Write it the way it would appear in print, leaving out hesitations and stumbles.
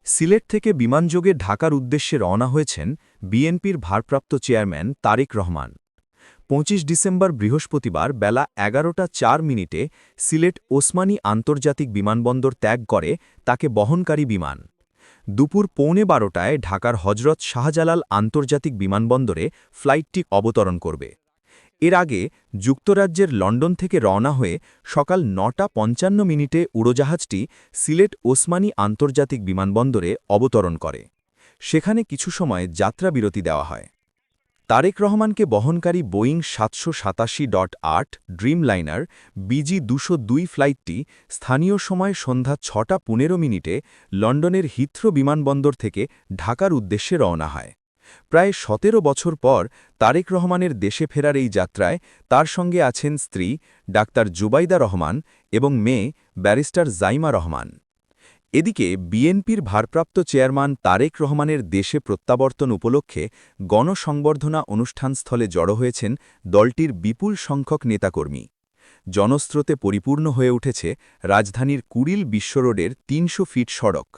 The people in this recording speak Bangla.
সিলেট থেকে বিমানযোগে ঢাকার উদ্দেশ্যে রওনা হয়েছেন বিএনপির ভারপ্রাপ্ত চেয়ারম্যান তারেক রহমান। ২৫ ডিসেম্বর বৃহস্পতিবার বেলা ১১:০৪ সিলেট ওসমানী আন্তর্জাতিক বিমানবন্দর ত্যাগ করে তাকে বহনকারী বিমান। দুপুর ১১:৩০টায় ঢাকার হজরত শাহজালাল আন্তর্জাতিক বিমানবন্দরে ফ্লাইটটি অবতরণ করবে। এর আগে যুক্তরাজ্যের লন্ডন থেকে রওনা হয়ে সকাল ৯:৫৫ উড়োজাহাজটি সিলেট ওসমানী আন্তর্জাতিক বিমানবন্দরে অবতরণ করে। সেখানে কিছু সময় যাত্রাবিরতি দেওয়া হয়। তারেক রহমানকে বহনকারী বোয়িং ৭৮৭.৮ ড্রিমলাইনার BG-২০২ ফ্লাইটটি স্থানীয় সময় সন্ধ্যা ৬:১৫ লন্ডনের হিথ্রো বিমানবন্দর থেকে ঢাকার উদ্দেশ্যে রওনা হয়। প্রায় ১৭ বছর পর তারেক রহমানের দেশে ফেরার এই যাত্রায় তার সঙ্গে আছেন স্ত্রী ডাক্তার জুবাইদা রহমান এবং মেয়ে ব্যারিস্টার জাইমা রহমান। এদিকে বিএনপির ভারপ্রাপ্ত চেয়ারম্যান তারেক রহমানের দেশে প্রত্যাবর্তন উপলক্ষে গণসংবর্ধনা অনুষ্ঠানস্থলে জড়ো হয়েছেন দলটির বিপুল সংখ্যক নেতাকর্মী। জনস্রোতে পরিপূর্ণ হয়ে উঠেছে রাজধানীর কুড়িল বিশ্ব রোডের ৩০০ ফিট সড়ক।